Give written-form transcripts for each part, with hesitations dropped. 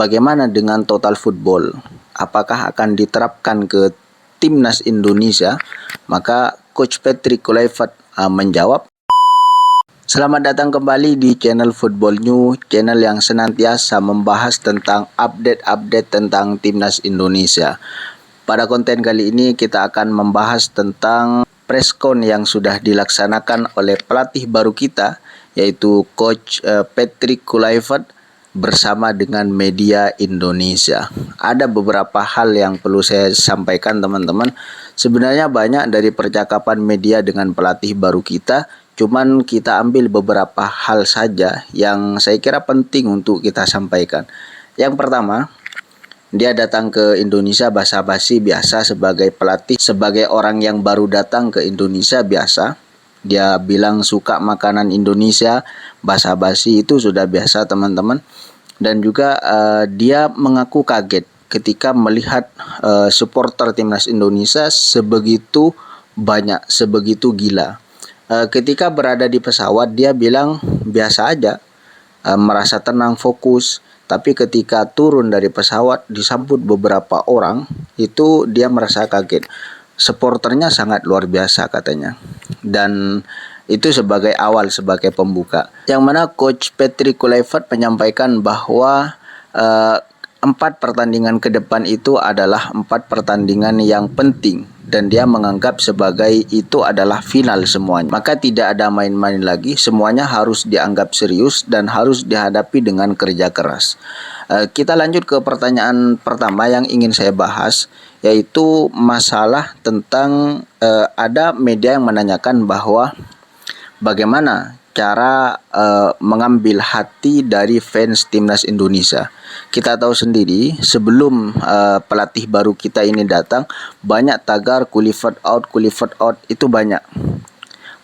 Bagaimana dengan total football? Apakah akan diterapkan ke timnas Indonesia? Maka Coach Patrick Kluivert menjawab, selamat datang kembali di channel Football New, channel yang senantiasa membahas tentang update-update tentang timnas Indonesia. Pada konten kali ini kita akan membahas tentang preskon yang sudah dilaksanakan oleh pelatih baru kita, yaitu Coach Patrick Kluivert bersama dengan media Indonesia. Ada beberapa hal yang perlu saya sampaikan teman-teman. Sebenarnya banyak dari percakapan media dengan pelatih baru kita, cuman kita ambil beberapa hal saja yang saya kira penting untuk kita sampaikan. Yang pertama, dia datang ke Indonesia basa-basi biasa sebagai pelatih, sebagai orang yang baru datang ke Indonesia biasa. Dia bilang suka makanan Indonesia, basa-basi itu sudah biasa teman-teman. Dan juga dia mengaku kaget ketika melihat supporter timnas Indonesia sebegitu banyak, sebegitu gila. Ketika berada di pesawat dia bilang biasa aja, merasa tenang, fokus. Tapi ketika turun dari pesawat disambut beberapa orang, itu dia merasa kaget. Supporternya sangat luar biasa katanya. Dan itu sebagai awal, sebagai pembuka. Yang mana Coach Patrick Kluivert menyampaikan bahwa 4 pertandingan ke depan itu adalah 4 pertandingan yang penting. Dan dia menganggap sebagai itu adalah final semuanya. Maka tidak ada main-main lagi, semuanya harus dianggap serius dan harus dihadapi dengan kerja keras. Kita lanjut ke pertanyaan pertama yang ingin saya bahas, yaitu masalah tentang ada media yang menanyakan bahwa bagaimana cara mengambil hati dari fans timnas Indonesia. Kita tahu sendiri sebelum pelatih baru kita ini datang, banyak tagar Kluivert out itu banyak.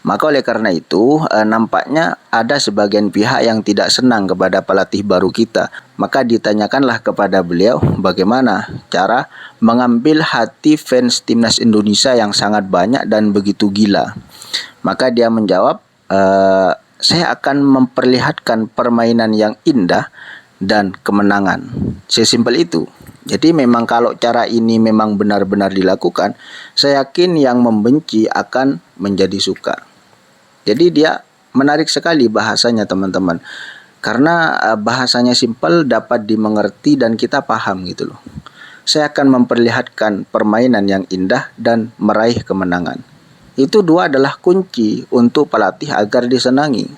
Maka oleh karena itu nampaknya ada sebagian pihak yang tidak senang kepada pelatih baru kita. Maka ditanyakanlah kepada beliau bagaimana cara mengambil hati fans timnas Indonesia yang sangat banyak dan begitu gila. Maka dia menjawab, saya akan memperlihatkan permainan yang indah dan kemenangan. Sesimpel itu. Jadi memang kalau cara ini memang benar-benar dilakukan, saya yakin yang membenci akan menjadi suka. Jadi dia menarik sekali bahasanya teman-teman. Karena bahasanya simpel, dapat dimengerti dan kita paham gitu loh. Saya akan memperlihatkan permainan yang indah dan meraih kemenangan. Itu dua adalah kunci untuk pelatih agar disenangi.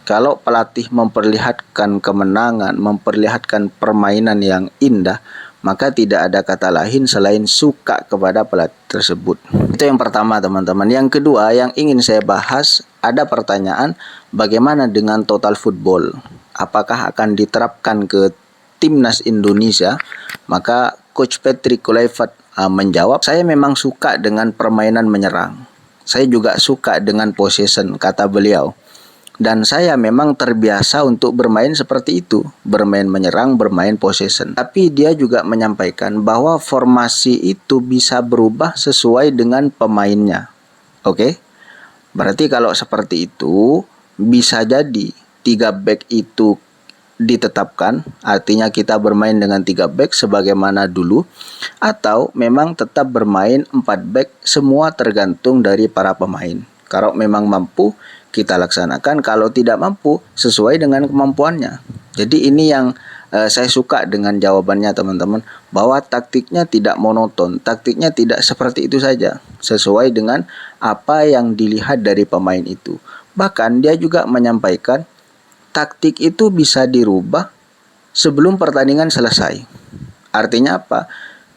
Kalau pelatih memperlihatkan kemenangan, memperlihatkan permainan yang indah, maka tidak ada kata lain selain suka kepada pelatih tersebut. Itu yang pertama teman-teman. Yang kedua yang ingin saya bahas, ada pertanyaan bagaimana dengan total football? Apakah akan diterapkan ke timnas Indonesia? Maka Coach Patrick Kluivert menjawab, saya memang suka dengan permainan menyerang. Saya juga suka dengan possession, kata beliau. Dan saya memang terbiasa untuk bermain seperti itu, bermain menyerang, bermain possession. Tapi dia juga menyampaikan bahwa formasi itu bisa berubah sesuai dengan pemainnya. Oke? Berarti kalau seperti itu, bisa jadi 3 back itu ditetapkan, artinya kita bermain dengan 3 back sebagaimana dulu, atau memang tetap bermain 4 back, semua tergantung dari para pemain. Kalau memang mampu, kita laksanakan. Kalau tidak mampu, sesuai dengan kemampuannya. Jadi ini yang saya suka dengan jawabannya teman-teman, bahwa taktiknya tidak monoton, taktiknya tidak seperti itu saja, sesuai dengan apa yang dilihat dari pemain itu. Bahkan dia juga menyampaikan taktik itu bisa dirubah sebelum pertandingan selesai. Artinya apa?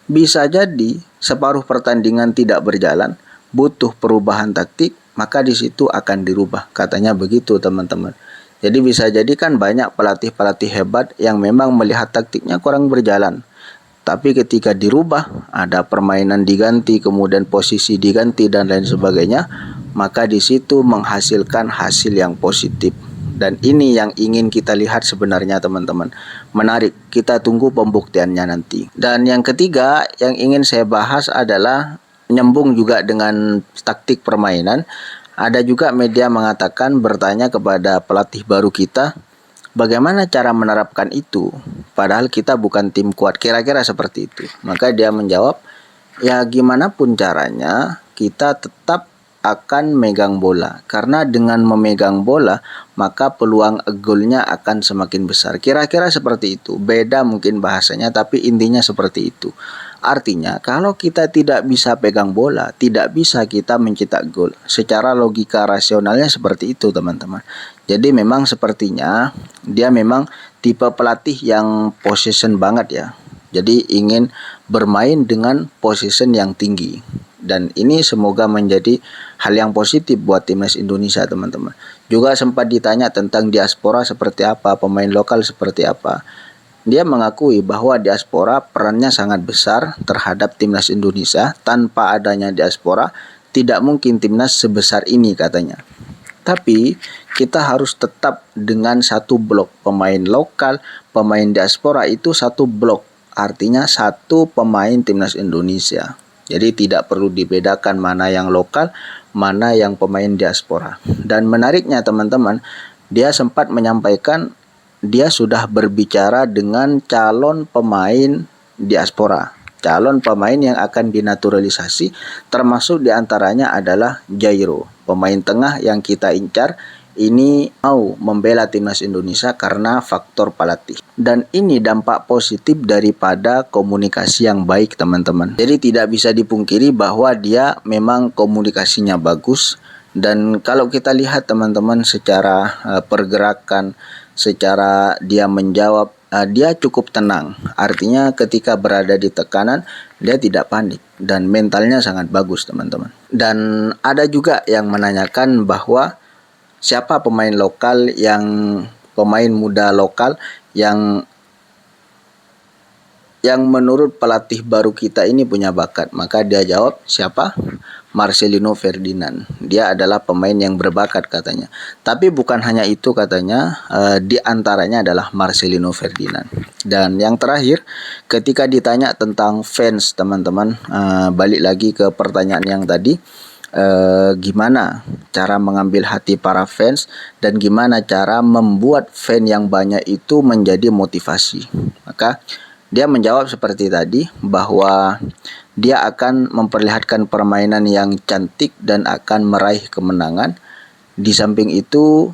Bisa jadi separuh pertandingan tidak berjalan, butuh perubahan taktik, maka di situ akan dirubah. Katanya begitu teman-teman. Jadi bisa jadi kan banyak pelatih-pelatih hebat yang memang melihat taktiknya kurang berjalan. Tapi ketika dirubah, ada permainan diganti, kemudian posisi diganti dan lain sebagainya, maka di situ menghasilkan hasil yang positif. Dan ini yang ingin kita lihat sebenarnya teman-teman. Menarik, kita tunggu pembuktiannya nanti. Dan yang ketiga yang ingin saya bahas adalah nyambung juga dengan taktik permainan. Ada juga media mengatakan, bertanya kepada pelatih baru kita, bagaimana cara menerapkan itu? Padahal kita bukan tim kuat, kira-kira seperti itu. Maka dia menjawab, ya gimana pun caranya kita tetap akan megang bola. Karena dengan memegang bola, maka peluang golnya akan semakin besar. Kira-kira seperti itu. Beda mungkin bahasanya, tapi intinya seperti itu. Artinya, kalau kita tidak bisa pegang bola, tidak bisa kita mencetak gol. Secara logika rasionalnya seperti itu, teman-teman. Jadi memang sepertinya dia memang tipe pelatih yang possession banget ya. Jadi ingin bermain dengan possession yang tinggi. Dan ini semoga menjadi hal yang positif buat timnas Indonesia, teman-teman. Juga sempat ditanya tentang diaspora seperti apa, pemain lokal seperti apa. Dia mengakui bahwa diaspora perannya sangat besar terhadap timnas Indonesia. Tanpa adanya diaspora, tidak mungkin timnas sebesar ini, katanya. Tapi kita harus tetap dengan satu blok, pemain lokal, pemain diaspora itu satu blok. Artinya satu pemain timnas Indonesia. Jadi tidak perlu dibedakan mana yang lokal, mana yang pemain diaspora. Dan menariknya teman-teman, dia sempat menyampaikan dia sudah berbicara dengan calon pemain diaspora. Calon pemain yang akan dinaturalisasi, termasuk diantaranya adalah Jairo, pemain tengah yang kita incar. Ini mau membela timnas Indonesia karena faktor pelatih. Dan ini dampak positif daripada komunikasi yang baik, teman-teman. Jadi tidak bisa dipungkiri bahwa dia memang komunikasinya bagus. Dan kalau kita lihat teman-teman secara pergerakan, secara dia menjawab, dia cukup tenang. Artinya ketika berada di tekanan, dia tidak panik. Dan mentalnya sangat bagus, teman-teman. Dan ada juga yang menanyakan bahwa siapa pemain muda lokal yang menurut pelatih baru kita ini punya bakat? Maka dia jawab, siapa? Marcelino Ferdinand. Dia adalah pemain yang berbakat, katanya. Tapi bukan hanya itu, katanya, di antaranya adalah Marcelino Ferdinand. Dan yang terakhir, ketika ditanya tentang fans, teman-teman, balik lagi ke pertanyaan yang tadi, gimana cara mengambil hati para fans dan gimana cara membuat fan yang banyak itu menjadi motivasi. Maka dia menjawab seperti tadi, bahwa dia akan memperlihatkan permainan yang cantik dan akan meraih kemenangan. Di samping itu,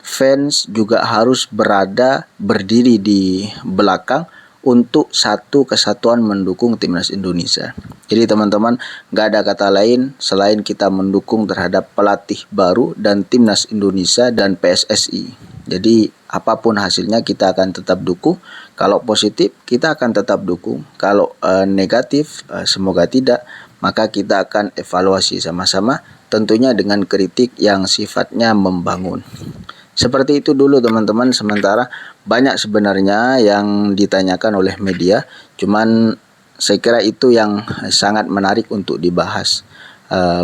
fans juga harus berdiri di belakang untuk satu kesatuan mendukung timnas Indonesia. Jadi teman-teman, gak ada kata lain selain kita mendukung terhadap pelatih baru dan timnas Indonesia dan PSSI. Jadi apapun hasilnya kita akan tetap dukung. Kalau positif kita akan tetap dukung. Kalau negatif, semoga tidak, maka kita akan evaluasi sama-sama, tentunya dengan kritik yang sifatnya membangun. Seperti itu dulu teman-teman, sementara banyak sebenarnya yang ditanyakan oleh media, cuman saya kira itu yang sangat menarik untuk dibahas.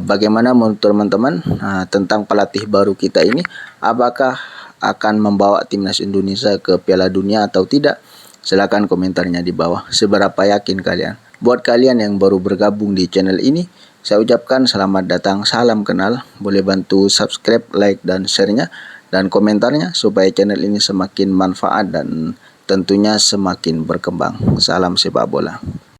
Bagaimana menurut teman-teman tentang pelatih baru kita ini? Apakah akan membawa timnas Indonesia ke Piala Dunia atau tidak? Silakan komentarnya di bawah. Seberapa yakin kalian? Buat kalian yang baru bergabung di channel ini, saya ucapkan selamat datang, salam kenal. Boleh bantu subscribe, like, dan share-nya dan komentarnya supaya channel ini semakin manfaat dan tentunya semakin berkembang. Salam sepak bola.